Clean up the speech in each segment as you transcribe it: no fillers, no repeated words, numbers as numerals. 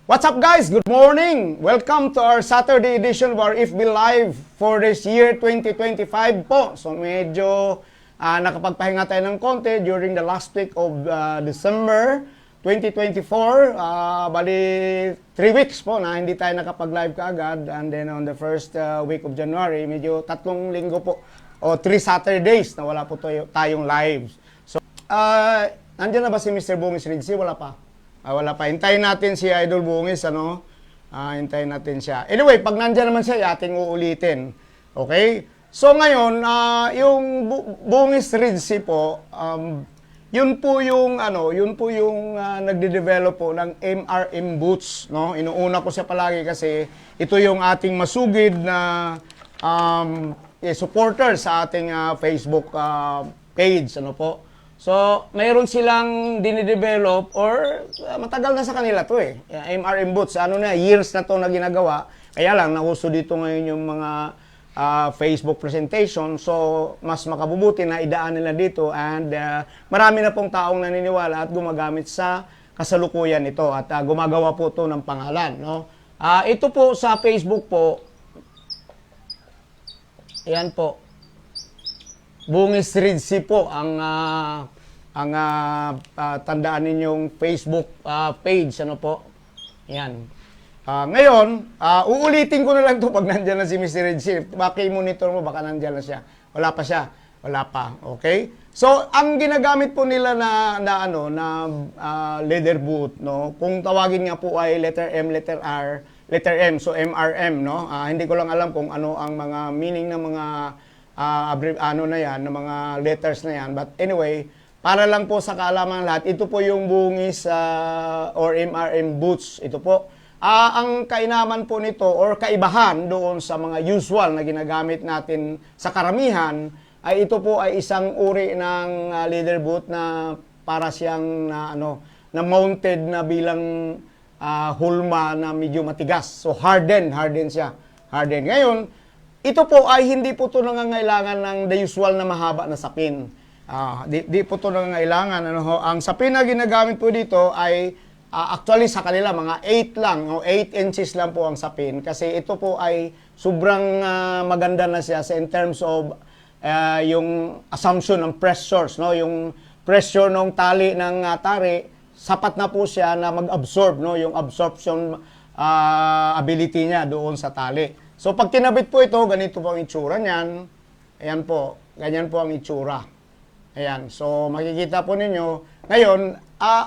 What's up guys? Good morning! Welcome to our Saturday edition of our FB Live for this year 2025 po. So medyo nakapagpahinga tayo ng konti during the last week of December 2024. Bali 3 weeks po na hindi tayo nakapag-live kaagad. And then on the first week of January, medyo 3 linggo po o 3 Saturdays na wala po tayong lives. So, nandiyan na ba si Mr. Bungis Ridzi? Wala pa. Wala pa. Hintayin natin si Idol Bungis, ano? Hintayin natin siya. Anyway, pag nandiyan naman siya, ating uulitin. Okay? So ngayon, yung Bungis Ridzi po, yun po yung nagde-develop po ng MRM Boots, no? Inuuna ko siya palagi kasi ito yung ating masugid na supporter sa ating Facebook page, ano po. So, mayroon silang dinidevelop or matagal na sa kanila to eh. MRM Boots, years na to na ginagawa. Kaya lang, nauso dito ngayon yung mga Facebook presentation. So, mas makabubuti na idaan nila dito and marami na pong taong naniniwala at gumagamit sa kasalukuyan ito at gumagawa po to ng pangalan. No? Ito po sa Facebook po, ayan po, Bungis Ridzi po ang tandaan ninyong Facebook page, ano po. Yan. Ngayon, uulitin ko na lang to pag nandiyan na si Mr. Ridzi. Monitor mo, baka nandiyan na siya. Wala pa siya. Wala pa. Okay? So, ang ginagamit po nila na leather boot, no? Kung tawagin nga po ay letter M, letter R, letter M, so MRM, no? Hindi ko lang alam kung ano ang mga meaning ng mga ng mga letters na yan. But anyway, para lang po sa kaalaman lahat, ito po yung Bungis or MRM Boots. Ito po. Ang kainaman po nito or kaibahan doon sa mga usual na ginagamit natin sa karamihan, ay ito po ay isang uri ng leather boot na para siyang na mounted na bilang hulma na medyo matigas. So harden siya. Harden. Ngayon, ito po ay hindi po ito nangangailangan ng the usual na mahaba na sapin. Di po ito nangangailangan. Ang sapin na ginagamit po dito ay actually sa kanila mga 8 lang o 8 inches lang po ang sapin kasi ito po ay sobrang maganda na siya in terms of yung assumption ng pressures, no? Yung pressure ng tali ng tari, sapat na po siya na mag-absorb, no? Yung absorption ability niya doon sa tali. So, pag kinabit po ito, ganito po ang itsura niyan. Ayan po. Ganyan po ang itsura. Ayan. So, makikita po ninyo. Ngayon,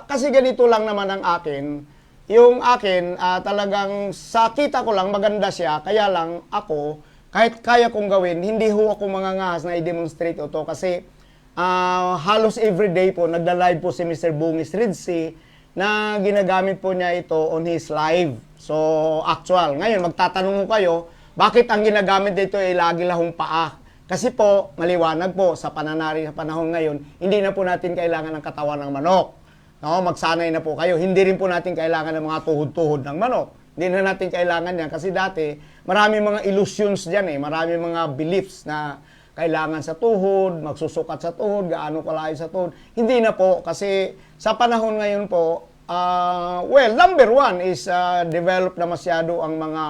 kasi ganito lang naman ang akin. Yung akin, talagang sa kita ko lang, maganda siya. Kaya lang, ako, kahit kaya kong gawin, hindi ho ako mangangahas na i-demonstrate ito. Kasi, halos everyday po, nagla-live po si Mr. Bungis Ridzi na ginagamit po niya ito on his live. So, actual. Ngayon, magtatanong mo kayo, bakit ang ginagamit dito ay lagi lahong paa? Kasi po, maliwanag po, sa panahon ngayon, hindi na po natin kailangan ng katawan ng manok. No, magsanay na po kayo. Hindi rin po natin kailangan ng mga tuhod-tuhod ng manok. Hindi na natin kailangan yan. Kasi dati, marami mga illusions dyan eh. Marami mga beliefs na kailangan sa tuhod, magsusukat sa tuhod, gaano kalayo sa tuhod. Hindi na po. Kasi sa panahon ngayon po, number one is develop na masyado ang mga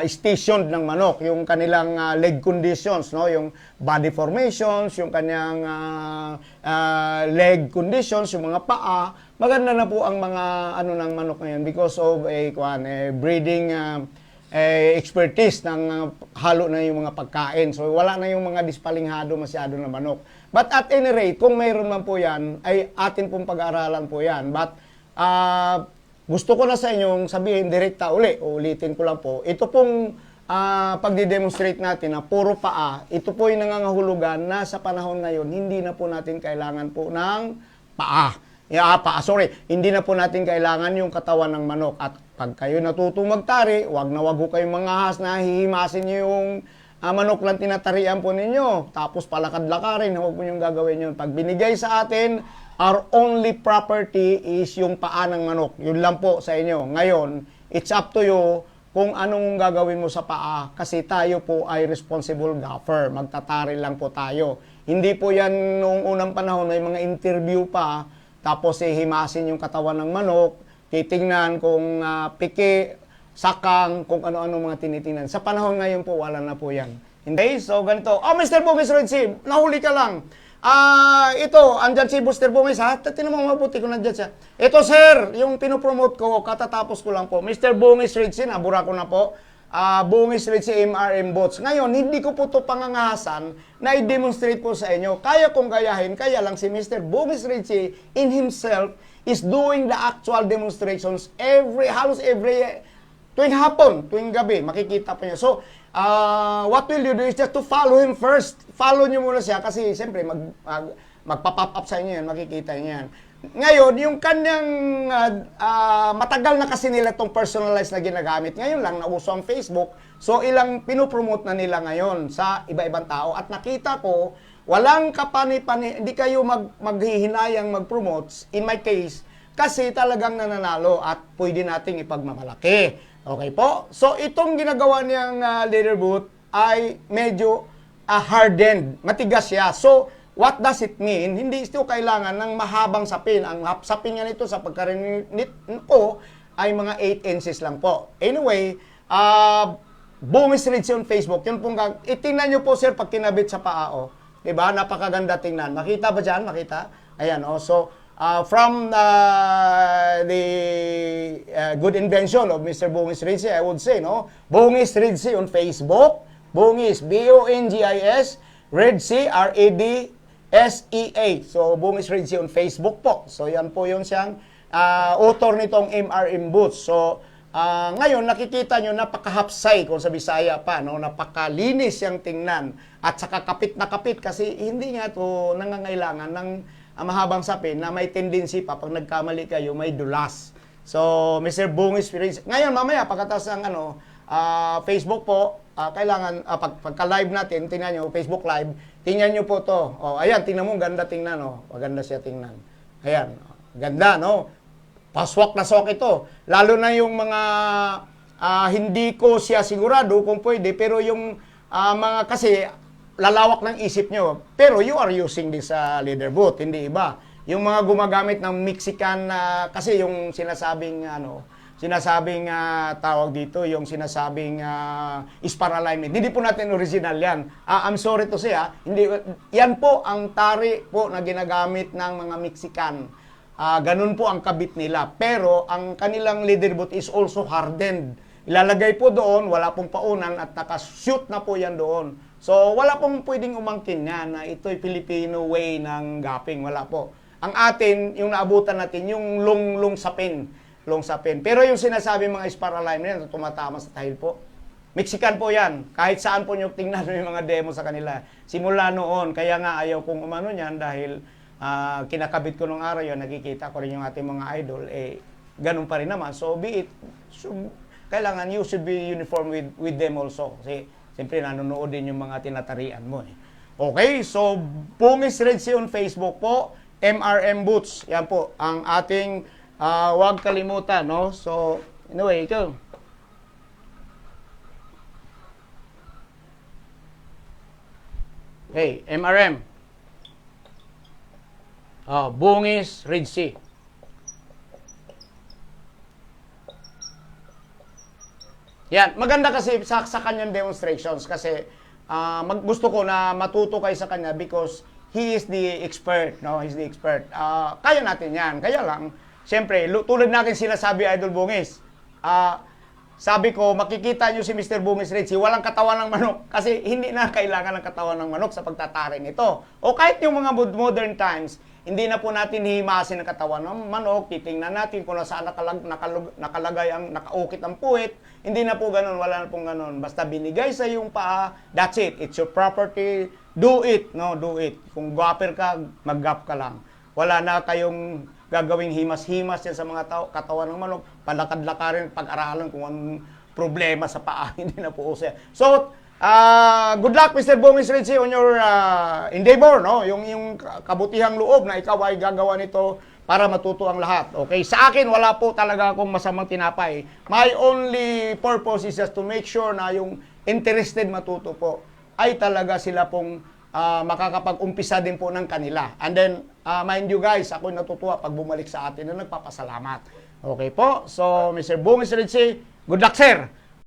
stationed ng manok, yung kanilang leg conditions, no, yung body formations, yung kanyang leg conditions, yung mga paa, maganda na po ang mga ng manok ngayon because of a breeding expertise ng halo na yung mga pagkain. So wala na yung mga dispalinghado masyado na manok. But at any rate, kung mayroon man po yan, ay atin pong pag-aaralan po yan. But gusto ko na sa inyong sabihin direkta ulitin ko lang po. Ito pong pagdi-demonstrate natin na puro paa, ito po yung nangangahulugan na sa panahon ngayon, hindi na po natin kailangan po ng paa. Hindi na po natin kailangan yung katawan ng manok. At pag kayo natutong magtari, wag ho kayong mangahas na hihimasin nyo yung manok lang tinatarian po ninyo. Tapos palakad-lakarin, huwag po yung gagawin yun. Pag binigay sa atin, our only property is yung paa ng manok. Yun lang po sa inyo. Ngayon, it's up to you kung anong gagawin mo sa paa. Kasi tayo po ay responsible gaffer. Magtatari lang po tayo. Hindi po yan noong unang panahon, may mga interview pa, tapos himasin yung katawan ng manok, titingnan kung piki, sakang, kung ano-ano mga tinitingnan. Sa panahon ngayon po, wala na po yan. Hindi, so ganito. Oh, Mr. Bungis Red Sea, nahuli ka lang. Ito, andyan si Mr. Bungis, ha? Tinan mo mabuti kung nandyan siya. Ito, sir, yung pinopromote ko, katatapos ko lang po. Mr. Bungis Red Sea, nabura ko na po. Bungis Red Sea MRM bots. Ngayon, hindi ko po ito pangangasan na i-demonstrate po sa inyo. Kaya kong gayahin, kaya lang si Mr. Bungis Red Sea in himself is doing the actual demonstrations halos every tuwing hapon, tuwing gabi, makikita po niya. So, what will you do is just to follow him first. Follow niyo muna siya kasi siyempre magpa-pop up sa inyo yan, makikita niyo yan. Ngayon, yung kanyang matagal na kasi nila itong personalized na ginagamit. Ngayon lang, nauso ang Facebook. So, ilang pinopromote na nila ngayon sa iba-ibang tao. At nakita ko, walang kapani-pani, hindi kayo maghihinayang mag-promote, in my case, kasi talagang nananalo at pwede nating ipagmamalaki. Okay po? So, itong ginagawa niyang leader boot ay medyo hardened. Matigas siya. So, what does it mean? Hindi ito kailangan ng mahabang sapin. Ang sapin niya nito sa pagkarinig ko ay mga 8 inches lang po. Anyway, Bungis Red Sea on Facebook. Yun pong itingnan nyo po, sir, pag kinabit sa paa. Diba? Napakaganda tingnan. Makita ba dyan? Makita? Ayan, So, from the good invention of Mr. Bungis Red Sea, I would say, no? Bungis Red Sea on Facebook. Bungis, B-O-N-G-I-S, Red Sea, R-A-D-S-E-A. So, Bungis Red Sea on Facebook po. So, yan po yung siyang author nitong MRM Boots. So, ngayon, nakikita nyo, napaka-hapsay kung sa Bisaya pa, no? Napakalinis yung tingnan. At saka kapit na kapit kasi hindi nga ito nangangailangan ng mahabang sapin na may tendency pa pag nagkamali kayo, may dulas. So, Mr. Bungis Red Sea. Ngayon, mamaya, pagkatapos ng Facebook po, kailangan, pagka-live natin, tingnan nyo, Facebook Live, tingnan nyo po to. Ayan, tingnan mo, ganda tingnan, Maganda siya tingnan. Ayan, ganda, no? Paswak na swak ito. Lalo na yung mga hindi ko siya sigurado kung pwede, pero yung mga kasi lalawak ng isip nyo. Pero you are using this leader boot, hindi iba. Yung mga gumagamit ng Mexican, kasi yung sinasabing tawag dito, yung sinasabing spar alignment. Hindi po natin original yan. I'm sorry to say, hindi, yan po ang tari po na ginagamit ng mga Mexican. Ganun po ang kabit nila. Pero ang kanilang leader boot is also hardened. Ilalagay po doon, wala pong paunan at nakashoot na po yan doon. So, wala pong pwedeng umangkin niya na ito'y Filipino way ng gapping. Wala po. Ang atin, yung naabutan natin, yung long sapin. Long sapin. Pero yung sinasabi mga spar alignment, tumatama sa tahil po. Mexican po yan. Kahit saan po nyo tingnan yung mga demo sa kanila. Simula noon, kaya nga ayaw kong umano niyan dahil kinakabit ko nung araw yun, nakikita ko rin yung ating mga idol, ganun pa rin naman. So, be it, kailangan you should be uniform with them also. Kasi, siyempre, nanonood din yung mga tinatarian mo. Okay, so, Bungis Red Sea on Facebook po, MRM Boots. Yan po, ang ating, huwag kalimutan, no? So, anyway, ikaw. Okay, MRM. Bungis Red Sea. Yan, maganda kasi sa kanyang demonstrations kasi gusto ko na matuto kayo sa kanya because he is the expert, no? He's the expert. Kaya natin yan. Kaya lang, siyempre, tulad natin sinasabi, Idol Bungis, sabi ko, makikita nyo si Mr. Bungis Red Sea, walang katawan ng manok kasi hindi na kailangan ng katawan ng manok sa pagtataring ito. O kahit yung mga modern times, hindi na po natin hihimasin ang katawan ng manok, titingnan natin kung saan nakalagay ang nakaukit ang puwit. Hindi na po ganun, wala na pong ganun. Basta binigay sa yung paa, that's it. It's your property. Do it, no? Do it. Kung gwaper ka, mag-gap ka lang. Wala na kayong gagawing himas-himas yan sa mga katawan ng manok. Palakad-lakarin, pag-aralan kung anong problema sa paa. Hindi na po uso. So, good luck, Mr. Bungis Red Sea, on your endeavor, no? Yung kabutihang loob na ikaw ay gagawa nito para matuto ang lahat. Okay? Sa akin, wala po talaga akong masamang tinapay. My only purpose is just to make sure na yung interested matuto po ay talaga sila pong makakapag-umpisa din po ng kanila. And then, mind you guys, ako natutuwa pag bumalik sa atin na nagpapasalamat. Okay po. So, Mr. Bungis Ritchie, good luck, sir.